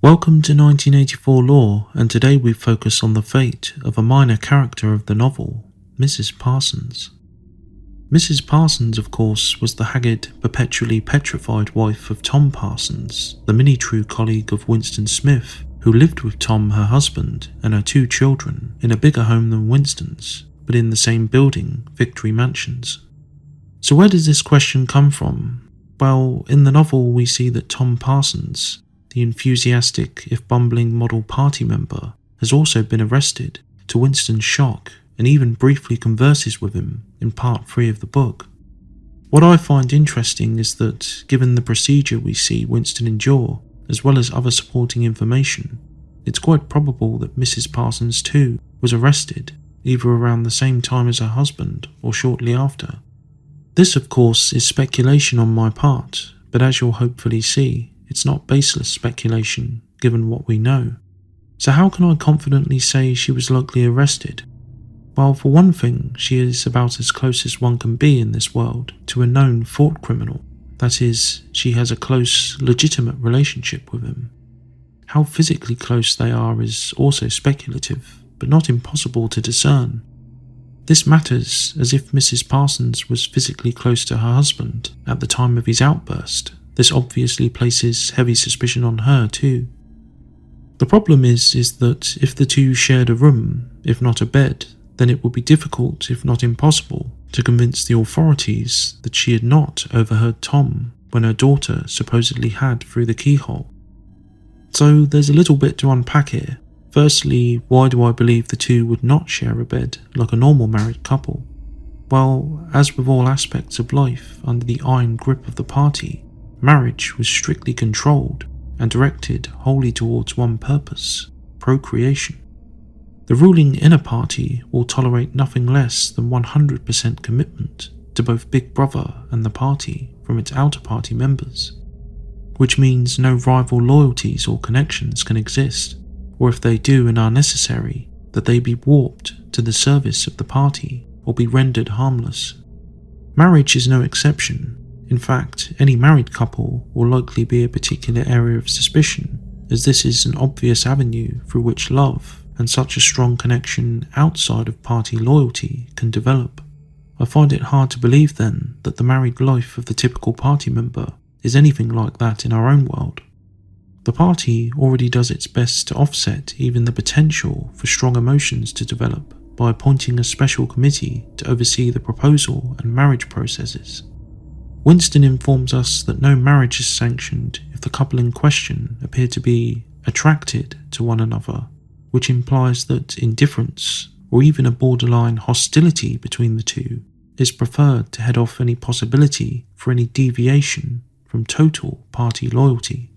Welcome to 1984 Lore, and today we focus on the fate of a minor character of the novel, Mrs Parsons. Mrs Parsons, of course, was the haggard, perpetually petrified wife of Tom Parsons, the mini-true colleague of Winston Smith, who lived with Tom, her husband, and her two children in a bigger home than Winston's, but in the same building, Victory Mansions. So where does this question come from? Well, in the novel we see that Tom Parsons, the enthusiastic if bumbling model party member, has also been arrested, to Winston's shock, and even briefly converses with him in part 3 of the book. What I find interesting is that, given the procedure we see Winston endure, as well as other supporting information, it's quite probable that Mrs Parsons too was arrested, either around the same time as her husband or shortly after. This, of course, is speculation on my part, but as you'll hopefully see, it's not baseless speculation, given what we know. So how can I confidently say she was likely arrested? Well, for one thing, she is about as close as one can be in this world to a known thought criminal. That is, she has a close, legitimate relationship with him. How physically close they are is also speculative, but not impossible to discern. This matters, as if Mrs Parsons was physically close to her husband at the time of his outburst. This obviously places heavy suspicion on her too. The problem is that if the two shared a room, if not a bed, then it would be difficult, if not impossible, to convince the authorities that she had not overheard Tom when her daughter supposedly had through the keyhole. So there's a little bit to unpack here. Firstly, why do I believe the two would not share a bed like a normal married couple? Well, as with all aspects of life under the iron grip of the party, marriage was strictly controlled and directed wholly towards one purpose: procreation. The ruling inner party will tolerate nothing less than 100% commitment to both Big Brother and the party from its outer party members, which means no rival loyalties or connections can exist, or if they do and are necessary, that they be warped to the service of the party or be rendered harmless. Marriage is no exception. In fact, any married couple will likely be a particular area of suspicion, as this is an obvious avenue through which love and such a strong connection outside of party loyalty can develop. I find it hard to believe then that the married life of the typical party member is anything like that in our own world. The party already does its best to offset even the potential for strong emotions to develop by appointing a special committee to oversee the proposal and marriage processes. Winston informs us that no marriage is sanctioned if the couple in question appear to be attracted to one another, which implies that indifference, or even a borderline hostility between the two, is preferred to head off any possibility for any deviation from total party loyalty.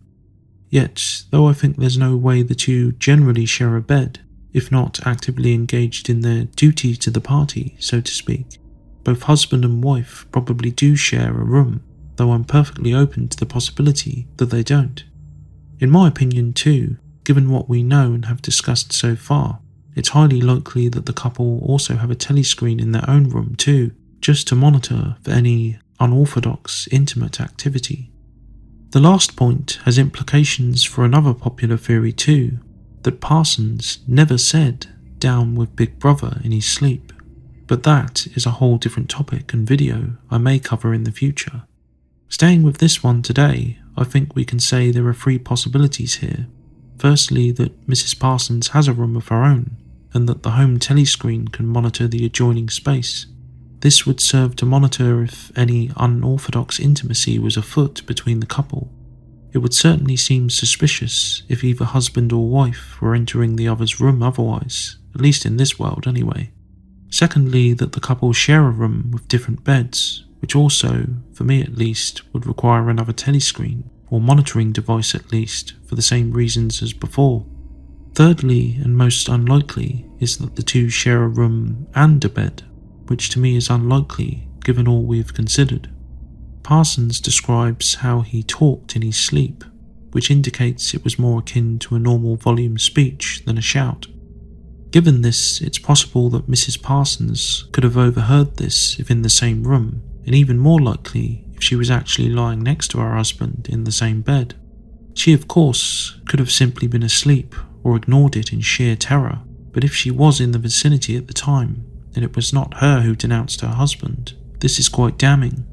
Yet, though I think there's no way the two generally share a bed, if not actively engaged in their duty to the party, so to speak, both husband and wife probably do share a room, though I'm perfectly open to the possibility that they don't. In my opinion too, given what we know and have discussed so far, it's highly likely that the couple also have a telescreen in their own room too, just to monitor for any unorthodox intimate activity. The last point has implications for another popular theory too, that Parsons never said "down with Big Brother" in his sleep. But that is a whole different topic and video I may cover in the future. Staying with this one today, I think we can say there are 3 possibilities here. Firstly, that Mrs Parsons has a room of her own, and that the home telescreen can monitor the adjoining space. This would serve to monitor if any unorthodox intimacy was afoot between the couple. It would certainly seem suspicious if either husband or wife were entering the other's room otherwise, at least in this world anyway. Secondly, that the couple share a room with different beds, which also, for me at least, would require another telescreen, or monitoring device at least, for the same reasons as before. Thirdly, and most unlikely, is that the two share a room and a bed, which to me is unlikely given all we have considered. Parsons describes how he talked in his sleep, which indicates it was more akin to a normal volume speech than a shout. Given this, it's possible that Mrs Parsons could have overheard this if in the same room, and even more likely if she was actually lying next to her husband in the same bed. She, of course, could have simply been asleep or ignored it in sheer terror, but if she was in the vicinity at the time, and it was not her who denounced her husband, this is quite damning.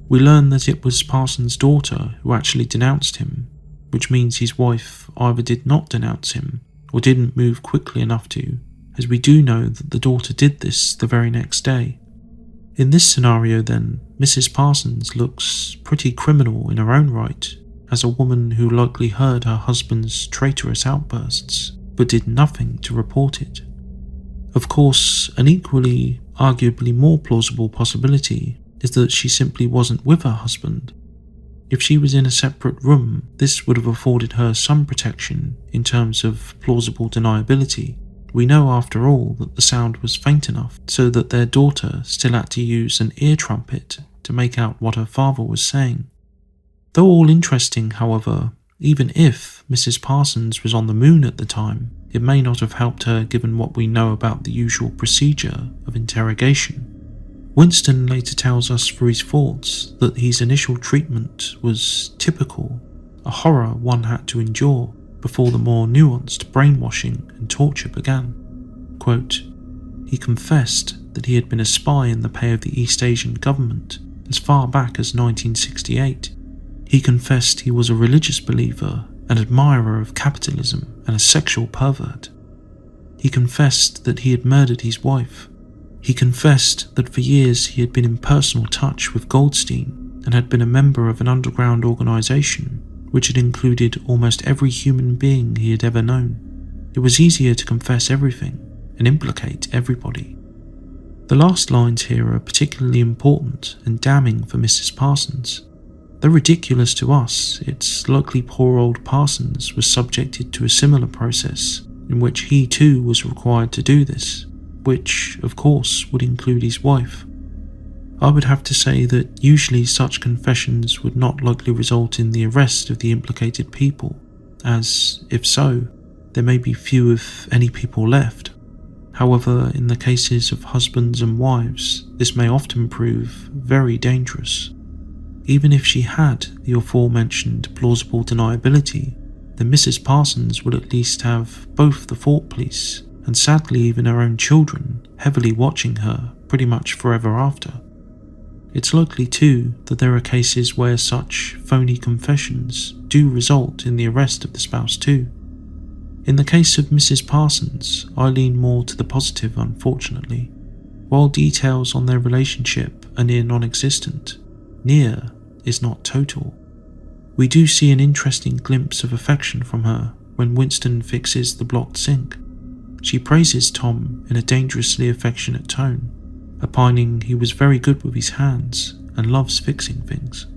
We learn that it was Parsons' daughter who actually denounced him, which means his wife either did not denounce him or didn't move quickly enough to, as we do know that the daughter did this the very next day. In this scenario then, Mrs Parsons looks pretty criminal in her own right, as a woman who likely heard her husband's traitorous outbursts, but did nothing to report it. Of course, an equally, arguably more plausible possibility is that she simply wasn't with her husband. If she was in a separate room, this would have afforded her some protection in terms of plausible deniability. We know after all that the sound was faint enough so that their daughter still had to use an ear trumpet to make out what her father was saying. Though all interesting, however, even if Mrs Parsons was on the moon at the time, it may not have helped her given what we know about the usual procedure of interrogation. Winston later tells us through his thoughts that his initial treatment was typical, a horror one had to endure before the more nuanced brainwashing and torture began. Quote, he confessed that he had been a spy in the pay of the East Asian government as far back as 1968. He confessed he was a religious believer, an admirer of capitalism, and a sexual pervert. He confessed that he had murdered his wife. He confessed that for years he had been in personal touch with Goldstein and had been a member of an underground organisation which had included almost every human being he had ever known. It was easier to confess everything and implicate everybody. The last lines here are particularly important and damning for Mrs Parsons. Though ridiculous to us, it's likely poor old Parsons was subjected to a similar process in which he too was required to do this, which, of course, would include his wife. I would have to say that usually such confessions would not likely result in the arrest of the implicated people, as, if so, there may be few if any people left. However, in the cases of husbands and wives, this may often prove very dangerous. Even if she had the aforementioned plausible deniability, then Mrs Parsons would at least have both the Fort Police and sadly even her own children heavily watching her pretty much forever after. It's likely too that there are cases where such phony confessions do result in the arrest of the spouse too. In the case of Mrs Parsons, I lean more to the positive unfortunately. While details on their relationship are near non-existent, near is not total. We do see an interesting glimpse of affection from her when Winston fixes the blocked sink. She praises Tom in a dangerously affectionate tone, opining he was very good with his hands and loves fixing things.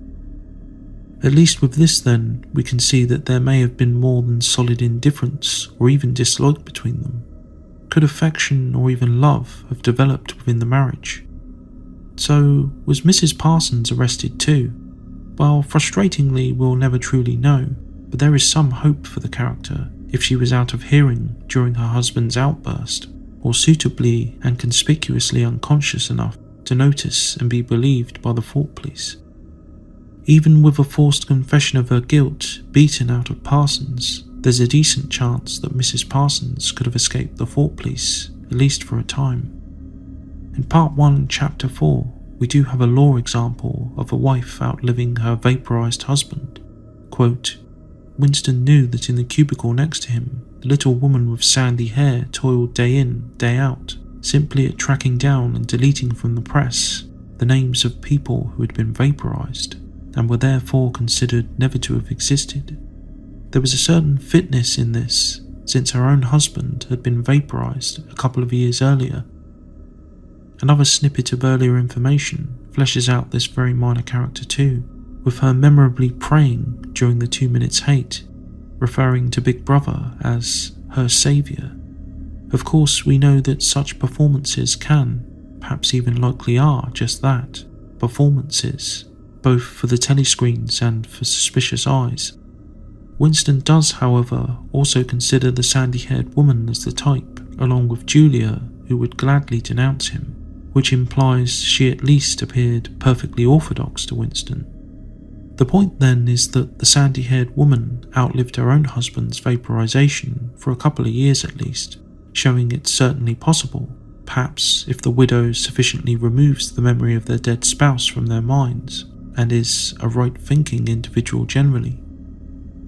At least with this then, we can see that there may have been more than solid indifference or even dislike between them. Could affection or even love have developed within the marriage? So, was Mrs Parsons arrested too? Well, frustratingly, we'll never truly know, but there is some hope for the character if she was out of hearing during her husband's outburst, or suitably and conspicuously unconscious enough to notice and be believed by the Fort Police. Even with a forced confession of her guilt beaten out of Parsons, there's a decent chance that Mrs Parsons could have escaped the Fort Police, at least for a time. In Part 1, Chapter 4, we do have a law example of a wife outliving her vaporized husband. Quote, Winston knew that in the cubicle next to him, the little woman with sandy hair toiled day in, day out, simply at tracking down and deleting from the press the names of people who had been vaporized, and were therefore considered never to have existed. There was a certain fitness in this, since her own husband had been vaporized a couple of years earlier. Another snippet of earlier information fleshes out this very minor character too, with her memorably praying during the 2 minutes hate, referring to Big Brother as her saviour. Of course, we know that such performances can, perhaps even likely are, just that, performances, both for the telescreens and for suspicious eyes. Winston does, however, also consider the sandy-haired woman as the type, along with Julia, who would gladly denounce him, which implies she at least appeared perfectly orthodox to Winston. The point then is that the sandy-haired woman outlived her own husband's vaporization for a couple of years at least, showing it's certainly possible, perhaps if the widow sufficiently removes the memory of their dead spouse from their minds, and is a right-thinking individual generally.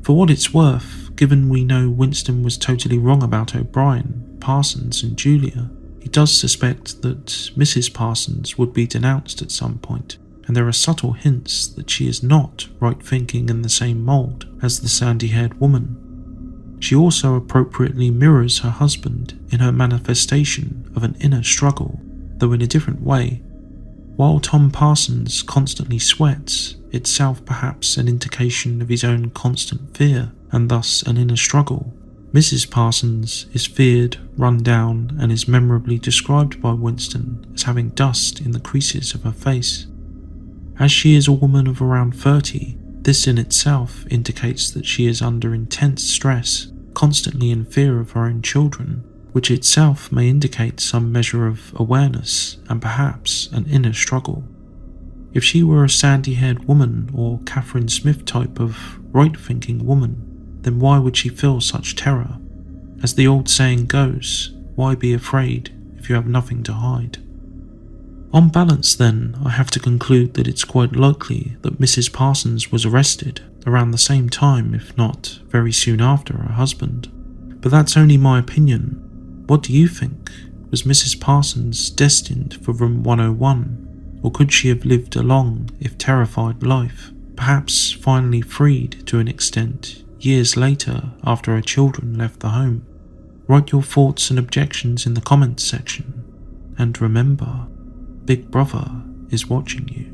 For what it's worth, given we know Winston was totally wrong about O'Brien, Parsons and Julia, he does suspect that Mrs Parsons would be denounced at some point, and there are subtle hints that she is not right-thinking in the same mould as the sandy-haired woman. She also appropriately mirrors her husband in her manifestation of an inner struggle, though in a different way. While Tom Parsons constantly sweats, itself perhaps an indication of his own constant fear, and thus an inner struggle, Mrs Parsons is feared, run down, and is memorably described by Winston as having dust in the creases of her face. As she is a woman of around 30, this in itself indicates that she is under intense stress, constantly in fear of her own children, which itself may indicate some measure of awareness and perhaps an inner struggle. If she were a sandy-haired woman or Catherine Smith type of right-thinking woman, then why would she feel such terror? As the old saying goes, why be afraid if you have nothing to hide? On balance then, I have to conclude that it's quite likely that Mrs Parsons was arrested around the same time, if not very soon after her husband. But that's only my opinion. What do you think? Was Mrs Parsons destined for room 101? Or could she have lived a long, if terrified, life, perhaps finally freed to an extent, years later after her children left the home? Write your thoughts and objections in the comments section. And remember, Big Brother is watching you.